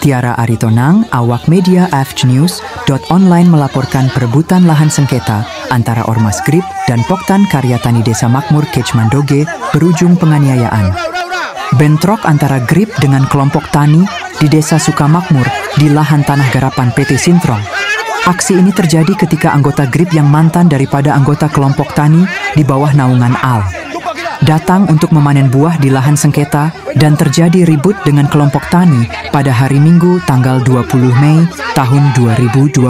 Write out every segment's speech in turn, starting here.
Tiara Aritonang, awak media AFJ-News.online melaporkan perebutan lahan sengketa antara Ormas Grip dan Poktan Karya Tani Desa Makmur Kec Mandoge berujung penganiayaan. Bentrok antara Grip dengan kelompok tani di Desa Sukamakmur di lahan tanah garapan PT Sintrong. Aksi ini terjadi ketika anggota Grip yang mantan daripada anggota kelompok tani di bawah naungan AL datang untuk memanen buah di lahan sengketa dan terjadi ribut dengan kelompok tani pada hari Minggu tanggal 20 Mei tahun 2025.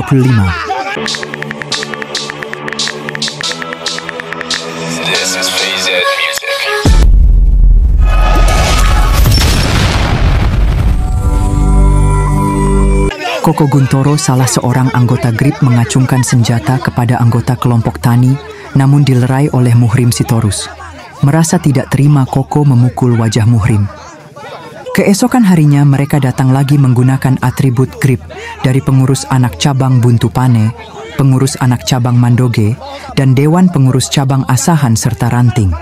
Koko Guntoro, salah seorang anggota Grip, mengacungkan senjata kepada anggota kelompok tani, namun dilerai oleh Muhrim Sitorus. Merasa tidak terima Koko memukul wajah Muhrim. Keesokan harinya mereka datang lagi menggunakan atribut Grip dari pengurus anak cabang Buntu Pane, pengurus anak cabang Mandoge, dan Dewan Pengurus Cabang Asahan serta Ranting.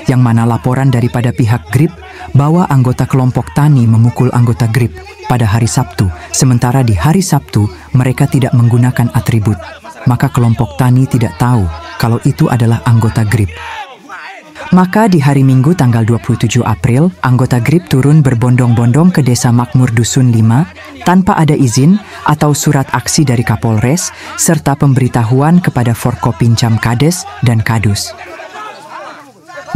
Yang mana laporan daripada pihak Grip bahwa anggota kelompok tani memukul anggota Grip pada hari Sabtu, sementara di hari Sabtu mereka tidak menggunakan atribut. Maka kelompok tani tidak tahu kalau itu adalah anggota Grip. Maka di hari Minggu tanggal 27 April, anggota Grip turun berbondong-bondong ke Desa Makmur Dusun 5 tanpa ada izin atau surat aksi dari Kapolres serta pemberitahuan kepada Forkopincam Kades dan Kadus.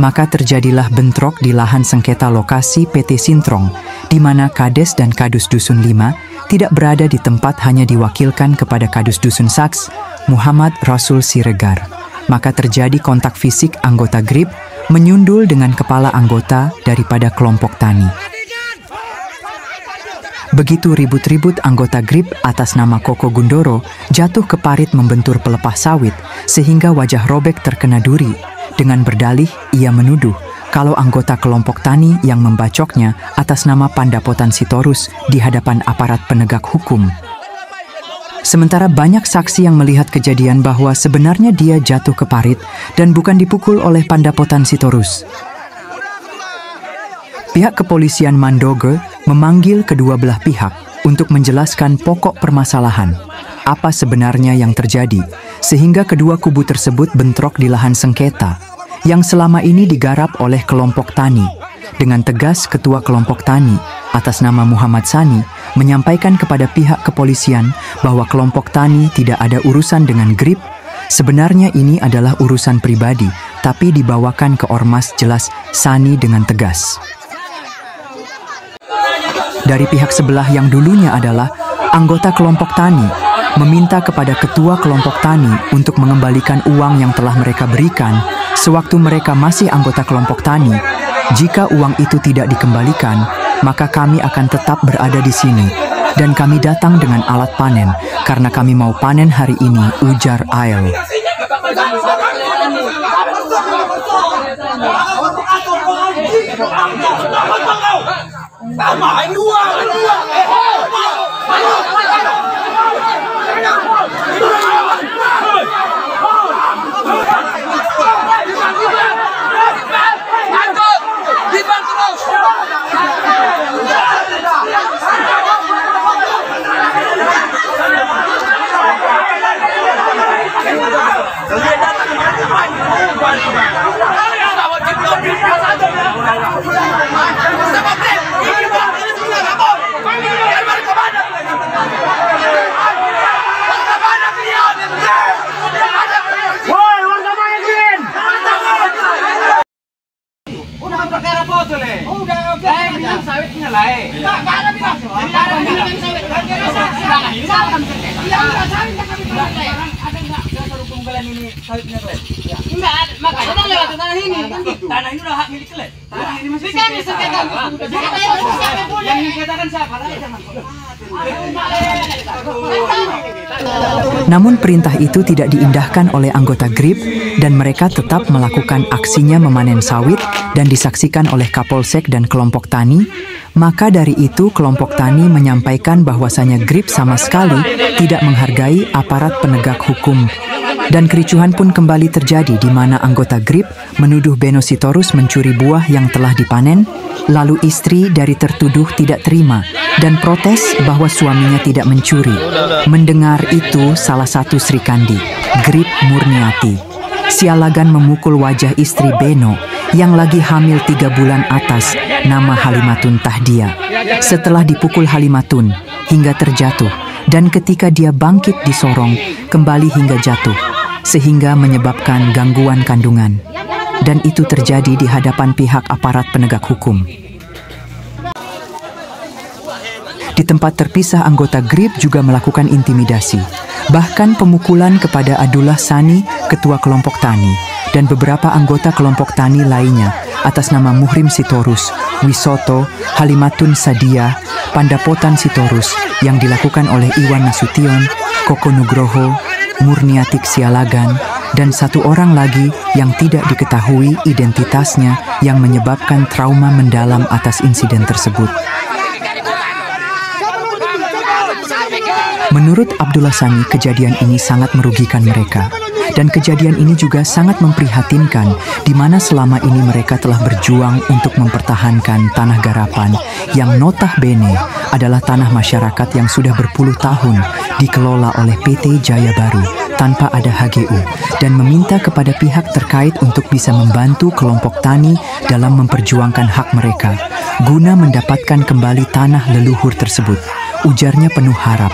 Maka terjadilah bentrok di lahan sengketa lokasi PT Sintrong, di mana Kades dan Kadus Dusun 5 tidak berada di tempat, hanya diwakilkan kepada Kadus Dusun Saks, Muhammad Rasul Siregar. Maka terjadi kontak fisik anggota Grip menyundul dengan kepala anggota daripada kelompok tani. Begitu ribut-ribut, anggota Grip atas nama Koko Guntoro jatuh ke parit membentur pelepah sawit sehingga wajah robek terkena duri. Dengan berdalih, ia menuduh kalau anggota kelompok tani yang membacoknya atas nama Pandapotan Sitorus di hadapan aparat penegak hukum. Sementara banyak saksi yang melihat kejadian bahwa sebenarnya dia jatuh ke parit dan bukan dipukul oleh Pandapotan Sitorus. Pihak kepolisian Mandoge memanggil kedua belah pihak untuk menjelaskan pokok permasalahan, apa sebenarnya yang terjadi, sehingga kedua kubu tersebut bentrok di lahan sengketa yang selama ini digarap oleh kelompok tani. Dengan tegas, ketua kelompok tani atas nama Muhammad Sani menyampaikan kepada pihak kepolisian bahwa kelompok tani tidak ada urusan dengan Grip. Sebenarnya ini adalah urusan pribadi, tapi dibawakan ke Ormas, jelas Sani dengan tegas. Dari pihak sebelah yang dulunya adalah anggota kelompok tani meminta kepada ketua kelompok tani untuk mengembalikan uang yang telah mereka berikan sewaktu mereka masih anggota kelompok tani. Jika uang itu tidak dikembalikan, maka kami akan tetap berada di sini. Dan kami datang dengan alat panen, karena kami mau panen hari ini, ujar AL. Tanah ini udah hak milik kalian. Tanah ini masih sengketa. Yang dikatakan siapa? Namun perintah itu tidak diindahkan oleh anggota Grip dan mereka tetap melakukan aksinya memanen sawit dan disaksikan oleh Kapolsek dan kelompok tani. Maka dari itu kelompok tani menyampaikan bahwasanya Grip sama sekali tidak menghargai aparat penegak hukum. Dan kericuhan pun kembali terjadi di mana anggota GRIP menuduh Beno Sitorus mencuri buah yang telah dipanen, lalu istri dari tertuduh tidak terima dan protes bahwa suaminya tidak mencuri. Mendengar itu salah satu Sri Kandi, GRIP Murniati, Sialagan memukul wajah istri Beno yang lagi hamil 3 bulan atas nama Halimatun Tahdia. Setelah dipukul Halimatun hingga terjatuh dan ketika dia bangkit disorong kembali hingga jatuh sehingga menyebabkan gangguan kandungan. Dan itu terjadi di hadapan pihak aparat penegak hukum. Di tempat terpisah anggota GRIP juga melakukan intimidasi. Bahkan pemukulan kepada Abdullah Sani, ketua kelompok tani, dan beberapa anggota kelompok tani lainnya atas nama Muhrim Sitorus, Wisoto, Halimatun Sadia, Pandapotan Sitorus yang dilakukan oleh Iwan Nasution, Koko Nugroho, Murniatik Sialagan, dan satu orang lagi yang tidak diketahui identitasnya yang menyebabkan trauma mendalam atas insiden tersebut. Menurut Abdullah Sani, kejadian ini sangat merugikan mereka. Dan kejadian ini juga sangat memprihatinkan, di mana selama ini mereka telah berjuang untuk mempertahankan tanah garapan yang notabene adalah tanah masyarakat yang sudah berpuluh tahun dikelola oleh PT Jaya Baru tanpa ada HGU, dan meminta kepada pihak terkait untuk bisa membantu kelompok tani dalam memperjuangkan hak mereka, guna mendapatkan kembali tanah leluhur tersebut. Ujarnya penuh harap.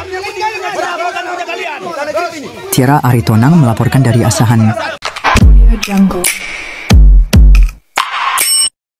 Tiara Aritonang melaporkan dari Asahan. Jungle.